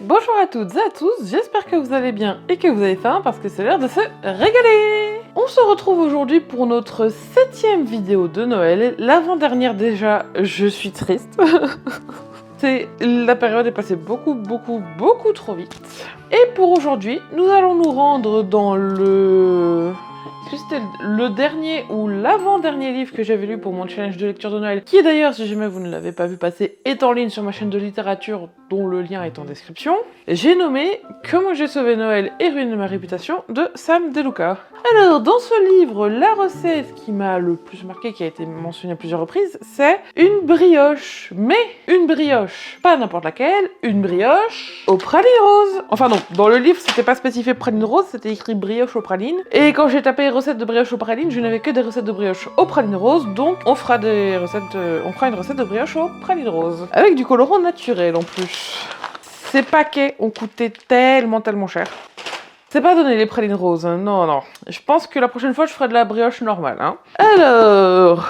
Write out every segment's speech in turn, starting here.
Bonjour à toutes et à tous, j'espère que vous allez bien et que vous avez faim parce que c'est l'heure de se régaler. On se retrouve aujourd'hui pour notre 7e vidéo de Noël, l'avant-dernière déjà, je suis triste. La période est passée beaucoup trop vite. Et pour aujourd'hui, nous allons nous rendre dans le... Est-ce que c'était le dernier ou l'avant-dernier livre que j'avais lu pour mon challenge de lecture de Noël, qui est d'ailleurs, si jamais vous ne l'avez pas vu passer, est en ligne sur ma chaîne de littérature, dont le lien est en description. J'ai nommé « Comment j'ai sauvé Noël et ruiné ma réputation » de Sam DeLuca. Alors, dans ce livre, la recette qui m'a le plus marqué, qui a été mentionnée à plusieurs reprises, c'est une brioche. Mais une brioche, pas n'importe laquelle, une brioche aux pralines roses. Enfin non, dans le livre, c'était pas spécifié praline rose, c'était écrit brioche aux pralines. Et quand j'ai tapé recette de brioche aux pralines, je n'avais que des recettes de brioche aux pralines roses, donc on fera une recette de brioche aux pralines roses. Avec du colorant naturel en plus. Ces paquets ont coûté tellement cher. C'est pas donné les pralines roses, hein. Non. Je pense que la prochaine fois, je ferai de la brioche normale, hein. Alors...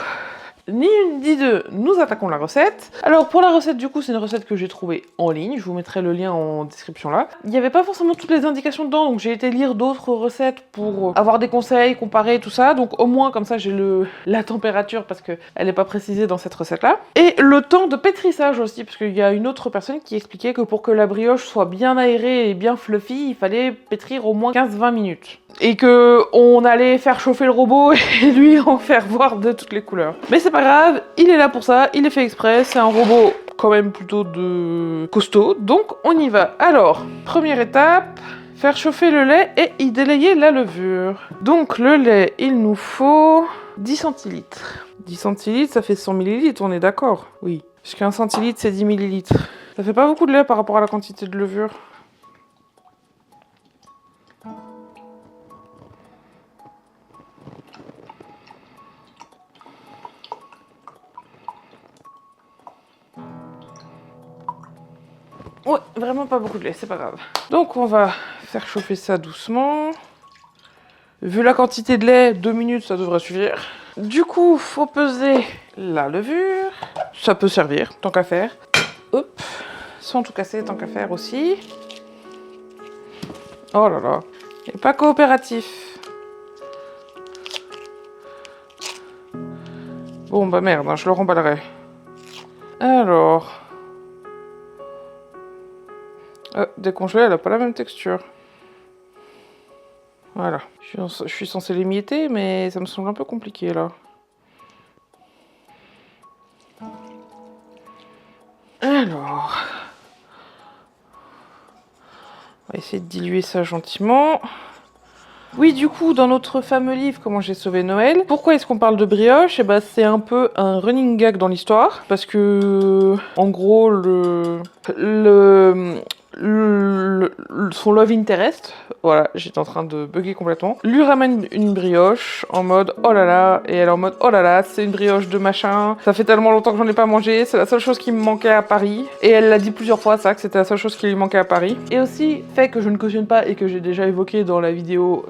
Ni une ni deux, nous attaquons la recette. Alors pour la recette du coup c'est une recette que j'ai trouvée en ligne, je vous mettrai le lien en description là. Il n'y avait pas forcément toutes les indications dedans, donc j'ai été lire d'autres recettes pour avoir des conseils, comparer tout ça. Donc au moins comme ça j'ai la température parce qu'elle n'est pas précisée dans cette recette là. Et le temps de pétrissage aussi, parce qu'il y a une autre personne qui expliquait que pour que la brioche soit bien aérée et bien fluffy, il fallait pétrir au moins 15-20 minutes. Et que on allait faire chauffer le robot et lui en faire voir de toutes les couleurs. Mais c'est pas grave, il est là pour ça, il est fait exprès, c'est un robot quand même plutôt de costaud, donc on y va. Alors, première étape, faire chauffer le lait et y délayer la levure. Donc le lait, il nous faut 10 centilitres. 10 centilitres, ça fait 100 millilitres, on est d'accord? Oui. Parce qu'un centilitre, c'est 10 millilitres. Ça fait pas beaucoup de lait par rapport à la quantité de levure. Ouais, vraiment pas beaucoup de lait, c'est pas grave. Donc on va faire chauffer ça doucement. Vu la quantité de lait, 2 minutes ça devrait suffire. Du coup, faut peser la levure. Ça peut servir, tant qu'à faire. Hop, sans tout casser, tant qu'à faire aussi. Oh là là, il n'est pas coopératif. Bon bah merde, hein, je le remballerai. Alors... décongelée, elle a pas la même texture. Voilà. Je suis censée l'imiter, mais ça me semble un peu compliqué là. Alors... on va essayer de diluer ça gentiment. Oui, du coup, dans notre fameux livre « Comment j'ai sauvé Noël », pourquoi est-ce qu'on parle de brioche? Eh ben, c'est un peu un running gag dans l'histoire, parce que, en gros, son love interest, voilà, j'étais en train de bugger complètement, lui ramène une brioche en mode « oh là là », et elle est en mode « oh là là, c'est une brioche de machin, ça fait tellement longtemps que j'en ai pas mangé, c'est la seule chose qui me manquait à Paris ». Et elle l'a dit plusieurs fois, ça, que c'était la seule chose qui lui manquait à Paris. Et aussi, fait que je ne cautionne pas et que j'ai déjà évoqué dans la vidéo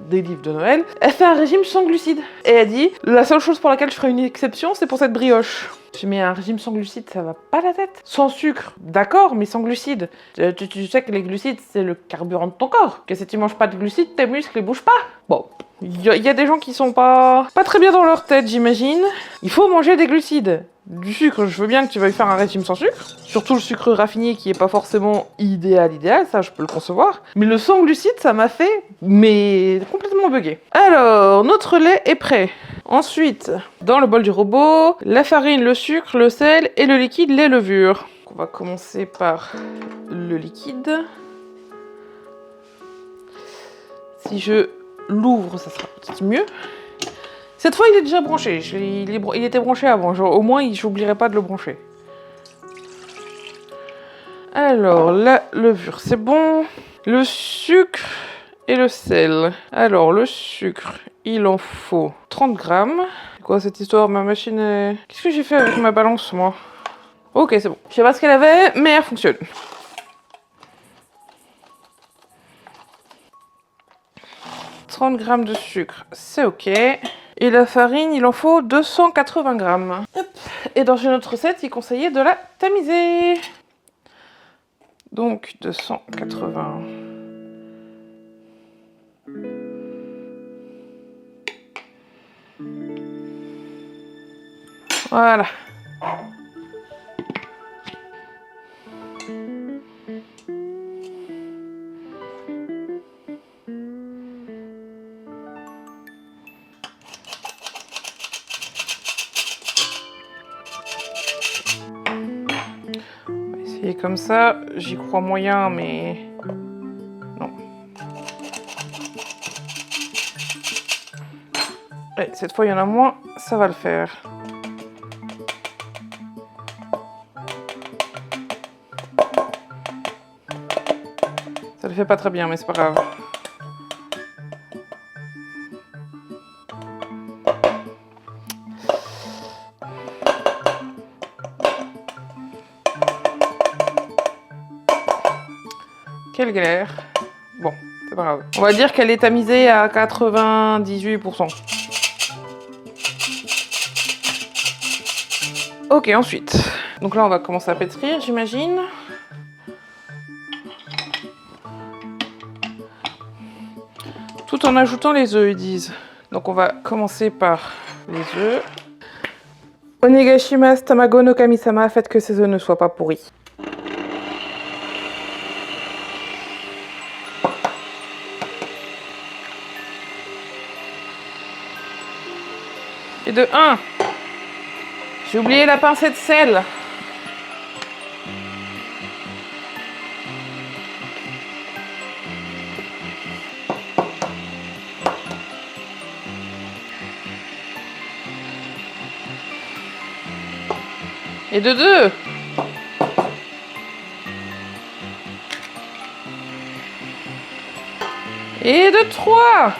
des livres de Noël, elle fait un régime sans glucides. Et elle dit « la seule chose pour laquelle je ferai une exception, c'est pour cette brioche ». Je mets un régime sans glucides, ça va pas la tête. Sans sucre, d'accord, mais sans glucides. Tu sais que les glucides, c'est le carburant de ton corps. Que si tu manges pas de glucides, tes muscles ils bougent pas. Bon, il y a des gens qui sont pas très bien dans leur tête, j'imagine. Il faut manger des glucides. Du sucre, je veux bien que tu veuilles faire un régime sans sucre. Surtout le sucre raffiné qui est pas forcément idéal, ça je peux le concevoir. Mais le sans glucides, ça m'a fait, mais complètement bugger. Alors, notre lait est prêt. Ensuite, dans le bol du robot, la farine, le sucre, le sel et le liquide, les levures. On va commencer par le liquide. Si je l'ouvre, ça sera peut-être mieux. Cette fois, il est déjà branché. Il était branché avant. Au moins, j'oublierai pas de le brancher. Alors, la levure, c'est bon. Le sucre et le sel. Alors, le sucre, il en faut 30 grammes. C'est quoi cette histoire? Ma machine est... Qu'est-ce que j'ai fait avec ma balance, moi? Ok, c'est bon. Je sais pas ce qu'elle avait, mais elle fonctionne. « 30 grammes de sucre, c'est ok. Et la farine, il en faut 280 grammes. Hop. Et dans une autre recette, il conseillait de la tamiser. Donc 280. Voilà. On va essayer comme ça, j'y crois moyen, mais non. Ouais, cette fois il y en a moins, ça va le faire. Ça le fait pas très bien, mais c'est pas grave. Quelle galère. Bon, c'est pas grave. On va dire qu'elle est tamisée à 98%. Ok, ensuite. Donc là, on va commencer à pétrir, j'imagine. Tout en ajoutant les œufs, ils disent. Donc on va commencer par les œufs. Onegashimasu tamago no kami-sama, faites que ces œufs ne soient pas pourris. Et de 1. J'ai oublié la pincée de sel. Et de 2. Et de 3.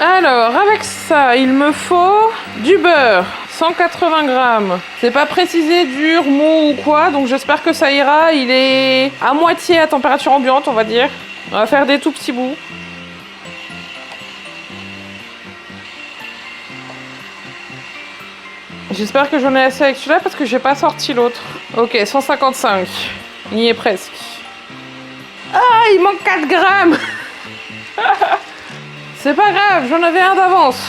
Alors, avec ça, il me faut du beurre, 180 grammes. C'est pas précisé dur, mou ou quoi, donc j'espère que ça ira. Il est à moitié à température ambiante, on va dire. On va faire des tout petits bouts. J'espère que j'en ai assez avec celui-là parce que j'ai pas sorti l'autre. Ok, 155. On y est presque. Ah, il manque 4 grammes. C'est pas grave, j'en avais un d'avance.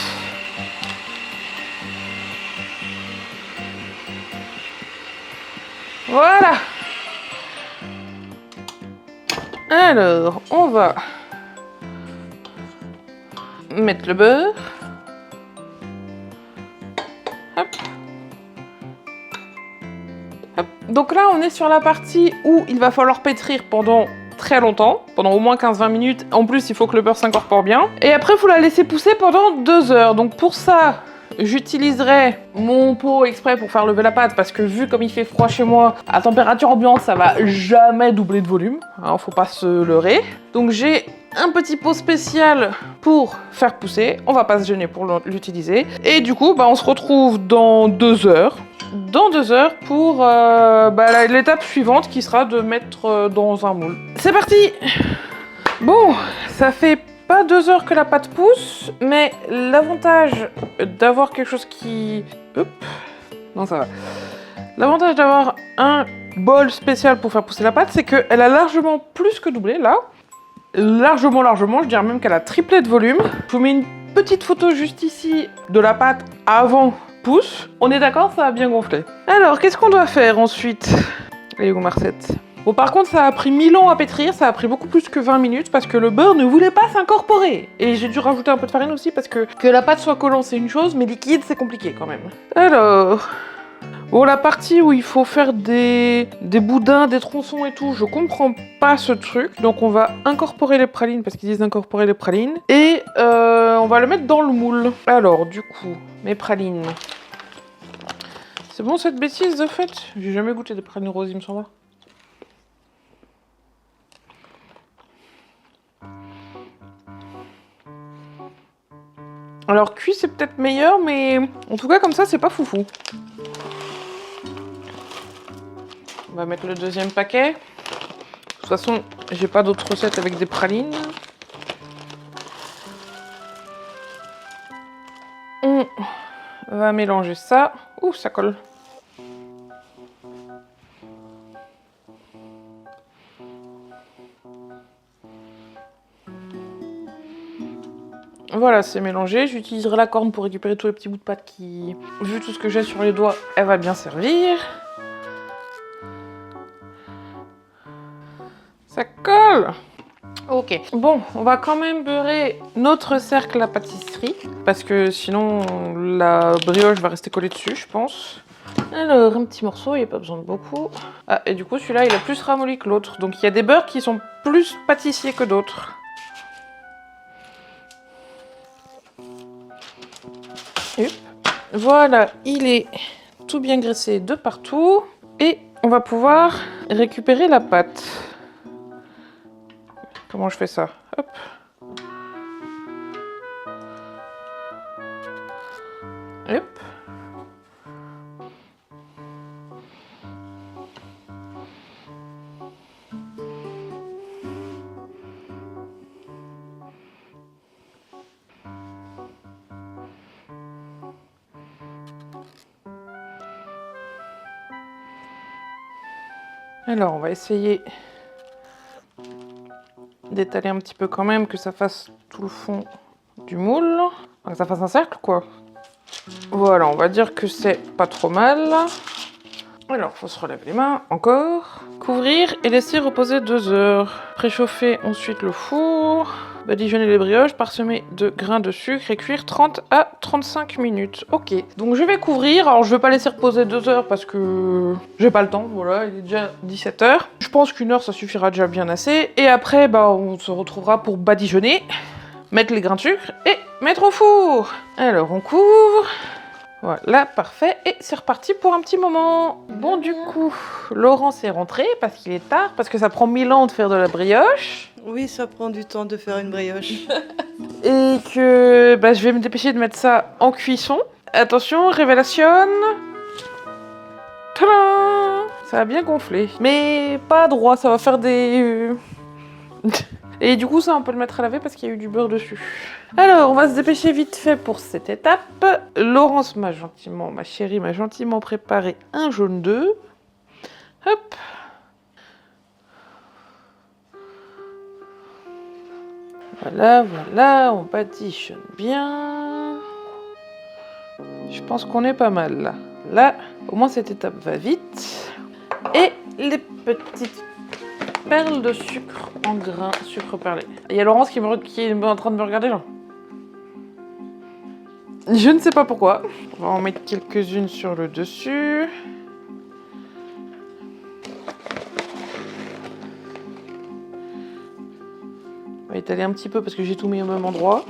Voilà. Alors, on va mettre le beurre. Hop. Hop. Donc là, on est sur la partie où il va falloir pétrir pendant très longtemps, pendant au moins 15-20 minutes. En plus, il faut que le beurre s'incorpore bien. Et après, il faut la laisser pousser pendant 2 heures. Donc pour ça, j'utiliserai mon pot exprès pour faire lever la pâte parce que vu comme il fait froid chez moi, à température ambiante, ça va jamais doubler de volume. Hein, faut pas se leurrer. Donc j'ai un petit pot spécial pour faire pousser. On va pas se gêner pour l'utiliser. Et du coup, on se retrouve dans 2 heures. Dans 2 heures pour l'étape suivante qui sera de mettre dans un moule. C'est parti! Bon, ça fait pas 2 heures que la pâte pousse, mais l'avantage d'avoir quelque chose qui... Hop. Non, ça va. L'avantage d'avoir un bol spécial pour faire pousser la pâte, c'est qu'elle a largement plus que doublé, là. Largement, je dirais même qu'elle a triplé de volume. Je vous mets une petite photo juste ici de la pâte avant pousse. On est d'accord, ça a bien gonflé. Alors, qu'est-ce qu'on doit faire ensuite? Et où Marcette? Bon, par contre, ça a pris 1000 ans à pétrir, ça a pris beaucoup plus que 20 minutes parce que le beurre ne voulait pas s'incorporer. Et j'ai dû rajouter un peu de farine aussi parce que la pâte soit collante, c'est une chose, mais liquide, c'est compliqué quand même. Alors... Bon, la partie où il faut faire des boudins, des tronçons et tout, je comprends pas ce truc. Donc on va incorporer les pralines, parce qu'ils disent d'incorporer les pralines. Et on va le mettre dans le moule. Alors, du coup, mes pralines. C'est bon cette bêtise de fait? J'ai jamais goûté des pralines roses, il me semble. Alors cuit c'est peut-être meilleur, mais en tout cas comme ça c'est pas foufou. On va mettre le deuxième paquet. De toute façon, j'ai pas d'autres recettes avec des pralines. On va mélanger ça. Ouh, ça colle. Voilà, c'est mélangé. J'utiliserai la corne pour récupérer tous les petits bouts de pâte qui, vu tout ce que j'ai sur les doigts, elle va bien servir. Ça colle. Ok. Bon, on va quand même beurrer notre cercle à pâtisserie, parce que sinon la brioche va rester collée dessus, je pense. Alors, un petit morceau, il n'y a pas besoin de beaucoup. Ah, et du coup, celui-là, il est plus ramolli que l'autre. Donc, il y a des beurres qui sont plus pâtissiers que d'autres. Voilà, il est tout bien graissé de partout. Et on va pouvoir récupérer la pâte. Comment je fais ça? Hop. Hop. Alors, on va essayer d'étaler un petit peu quand même, que ça fasse tout le fond du moule. Enfin, que ça fasse un cercle, quoi. Voilà, on va dire que c'est pas trop mal. Alors, faut se relaver les mains, encore. Couvrir et laisser reposer 2 heures. Préchauffer ensuite le four. Badigeonner les brioches, parsemer de grains de sucre et cuire 30 à 35 minutes. Ok, donc je vais couvrir. Alors, je vais pas laisser reposer 2 heures parce que j'ai pas le temps. Voilà, il est déjà 17 heures. Je pense qu'1 heure, ça suffira déjà bien assez. Et après, bah, on se retrouvera pour badigeonner, mettre les grains de sucre et mettre au four. Alors, on couvre. Voilà, parfait. Et c'est reparti pour un petit moment. Bon, du coup, Laurence est rentrée parce qu'il est tard, parce que ça prend 1000 ans de faire de la brioche. Oui, ça prend du temps de faire une brioche. Et que bah, je vais me dépêcher de mettre ça en cuisson. Attention, révélation. Tadam! Ça a bien gonflé. Mais pas droit, ça va faire des... Et du coup, ça, on peut le mettre à laver parce qu'il y a eu du beurre dessus. Alors, on va se dépêcher vite fait pour cette étape. Laurence ma chérie m'a gentiment préparé un jaune d'œuf. Hop. Voilà, voilà, on badigeonne bien. Je pense qu'on est pas mal là. Là, au moins cette étape va vite. Et les petites perles de sucre en grains, sucre perlé. Il y a Laurence qui est en train de me regarder genre. Je ne sais pas pourquoi. On va en mettre quelques-unes sur le dessus. On va étaler un petit peu parce que j'ai tout mis au même endroit.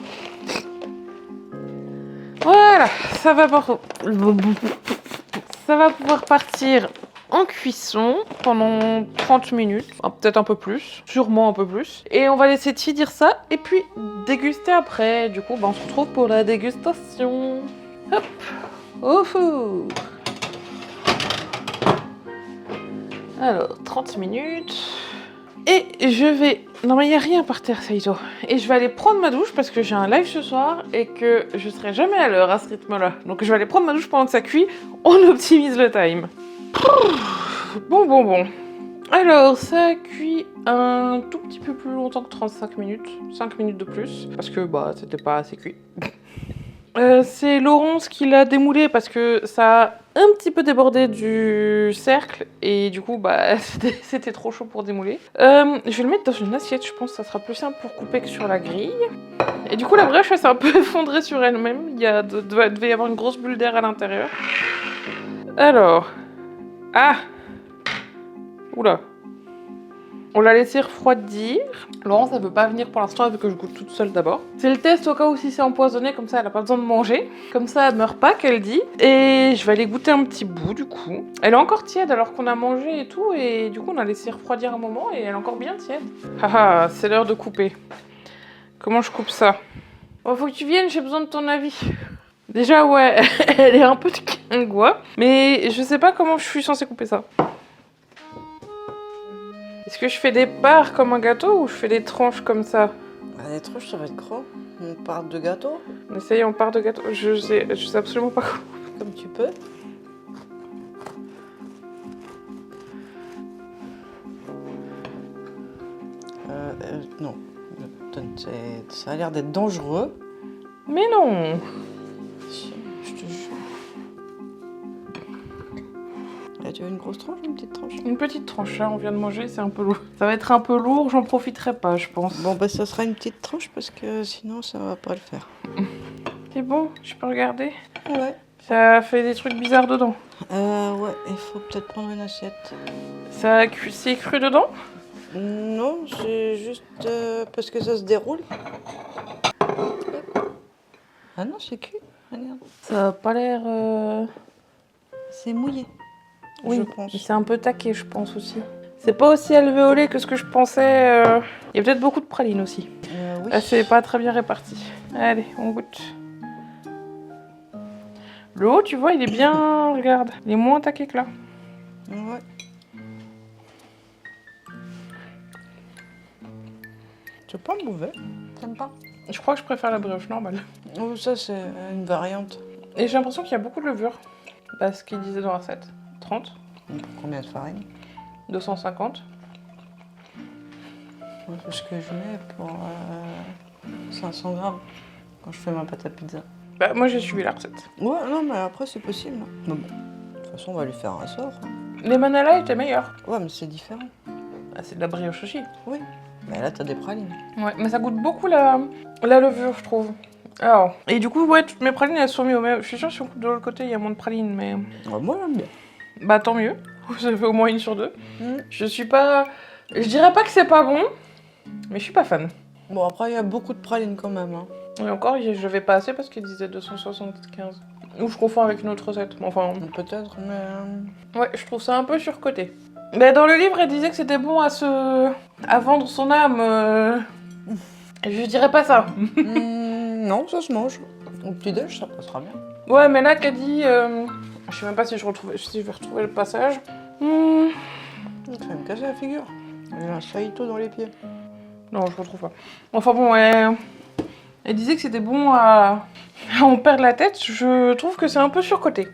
Voilà, ça va pouvoir partir en cuisson pendant 30 minutes, peut-être un peu plus, sûrement un peu plus. Et on va laisser tiédir ça et puis déguster après. Du coup, bah, on se retrouve pour la dégustation. Hop, au four. Alors, 30 minutes. Et je vais... Non mais il n'y a rien par terre, Saito. Et je vais aller prendre ma douche parce que j'ai un live ce soir et que je serai jamais à l'heure à ce rythme-là. Donc je vais aller prendre ma douche pendant que ça cuit. On optimise le time. Bon. Alors, ça cuit un tout petit peu plus longtemps que 35 minutes. 5 minutes de plus. Parce que, bah, c'était pas assez cuit. C'est Laurence qui l'a démoulé parce que ça a un petit peu débordé du cercle et du coup bah c'était trop chaud pour démouler. Je vais le mettre dans une assiette, je pense que ça sera plus simple pour couper que sur la grille. Et du coup la brioche elle s'est un peu effondrée sur elle-même, devait y avoir une grosse bulle d'air à l'intérieur. Alors... Ah! Oula! On l'a laissé refroidir. Laurence, elle veut pas venir pour l'instant, elle veut que je goûte toute seule d'abord. C'est le test au cas où si c'est empoisonné, comme ça elle a pas besoin de manger. Comme ça elle meurt pas, qu'elle dit. Et je vais aller goûter un petit bout du coup. Elle est encore tiède alors qu'on a mangé et tout, et du coup on a laissé refroidir un moment et elle est encore bien tiède. Haha, c'est l'heure de couper. Comment je coupe ça? Oh, faut que tu viennes, j'ai besoin de ton avis. Déjà ouais, elle est un peu de quingois, mais je sais pas comment je suis censée couper ça. Est-ce que je fais des parts comme un gâteau ou je fais des tranches comme ça? Les tranches, ça va être grand. On part de gâteau. Essaye, on part de gâteau. Je sais absolument pas comment. Comme tu peux. Non. Ça a l'air d'être dangereux. Mais non. Si, je te jure. Là, tu veux une grosse tranche ou une petite tranche? Une petite tranche, là, on vient de manger, c'est un peu lourd. Ça va être un peu lourd, j'en profiterai pas, je pense. Bon, bah, ça sera une petite tranche parce que sinon, ça va pas le faire. C'est bon, je peux regarder? Ouais. Ça fait des trucs bizarres dedans. Ouais, il faut peut-être prendre une assiette. C'est cru dedans? Non, c'est juste parce que ça se déroule. Ah non, c'est cuit. Regarde. Ça a pas l'air... C'est mouillé. Oui, je pense. mais c'est un peu taqué, je pense aussi. C'est pas aussi alvéolé que ce que je pensais. Il y a peut-être beaucoup de praline aussi. Oui. Ah, c'est pas très bien réparti. Allez, on goûte. Le haut, tu vois, il est bien... Regarde, il est moins taqué que là. Ouais. C'est pas mauvais. T'aimes pas? Je crois que je préfère la brioche normale. Oh, ça, c'est une variante. Et j'ai l'impression qu'il y a beaucoup de levure. Parce qu'il disait dans la recette. 30, Combien de farine? 250. C'est ce que je mets pour 500 grammes quand je fais ma pâte à pizza. Bah, moi, j'ai suivi la recette. Ouais, non, mais après, c'est possible. Mais bon, de toute façon, on va lui faire un sort. Les manala étaient meilleurs. Ouais, mais c'est différent. Ah, c'est de la brioche aussi. Oui. Mais là, t'as des pralines. Ouais, mais ça goûte beaucoup la levure, je trouve. Alors, et du coup, ouais, toutes mes pralines, elles sont mieux. Mais je suis sûre que si on coupe de l'autre côté, il y a moins de pralines, mais... Ouais, moi, j'aime bien. Bah, tant mieux. Ça fait au moins une sur deux. Mm. Je suis pas... Je dirais pas que c'est pas bon, mais je suis pas fan. Bon, après, il y a beaucoup de pralines quand même. Hein. Et encore, je vais pas assez parce qu'il disait 275. Ou je confonds avec une autre recette. Enfin, Peut-être, mais... ouais, je trouve ça un peu surcoté. Mais dans le livre, elle disait que c'était bon à vendre son âme. Je dirais pas ça. non, ça se mange. Au petit-déj, ça passera bien. Ouais, mais là, qu'elle dit... Je sais même pas si je vais retrouver le passage. Ça va me casser la figure. J'ai un saïto dans les pieds. Non, je retrouve pas. Enfin bon, elle disait que c'était bon à en perdre la tête. Je trouve que c'est un peu surcoté.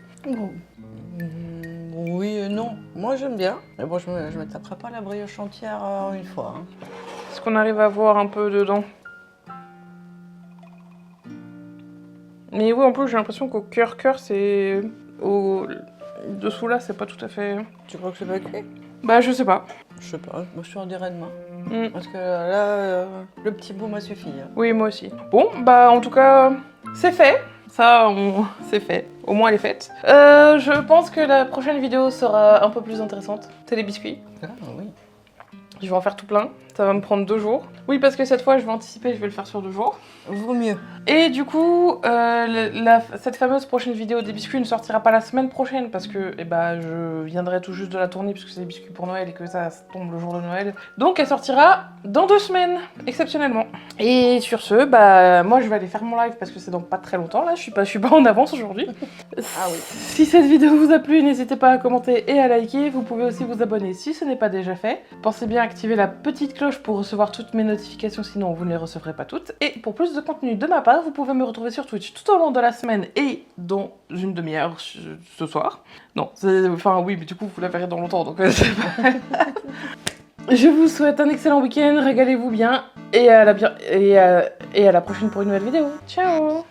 Oui et non. Moi, j'aime bien. Mais bon, je me taperai pas la brioche entière en une fois. Hein. Est-ce qu'on arrive à voir un peu dedans? Mais oui, en plus, j'ai l'impression qu'au cœur, c'est... Au dessous là, c'est pas tout à fait... Tu crois que c'est pas cuit? Bah, je sais pas. Je sais pas. Moi, je te redirai demain. Mm. Parce que là, le petit bout m'a suffi. Hein. Oui, moi aussi. Bon, bah, en tout cas, c'est fait. Ça, c'est fait. Au moins, elle est faite. Je pense que la prochaine vidéo sera un peu plus intéressante. C'est les biscuits. Ah oui. Je vais en faire tout plein. Ça va me prendre 2 jours. Oui, parce que cette fois, je vais anticiper, je vais le faire sur 2 jours. Vaut mieux. Et du coup, cette fameuse prochaine vidéo des biscuits ne sortira pas la semaine prochaine parce que je viendrai tout juste de la tourner puisque c'est des biscuits pour Noël et que ça tombe le jour de Noël. Donc elle sortira dans 2 semaines, exceptionnellement. Et sur ce, moi je vais aller faire mon live parce que c'est dans pas très longtemps là, je suis pas en avance aujourd'hui. Ah oui. Si cette vidéo vous a plu, n'hésitez pas à commenter et à liker. Vous pouvez aussi vous abonner si ce n'est pas déjà fait. Pensez bien à activer la petite cloche pour recevoir toutes mes notifications, sinon vous ne les recevrez pas toutes. Et pour plus de contenu de ma part, vous pouvez me retrouver sur Twitch tout au long de la semaine et dans une demi-heure ce soir. Non, enfin oui, mais du coup vous la verrez dans longtemps, donc c'est pas... Je vous souhaite un excellent week-end, régalez-vous bien et à la prochaine pour une nouvelle vidéo. Ciao!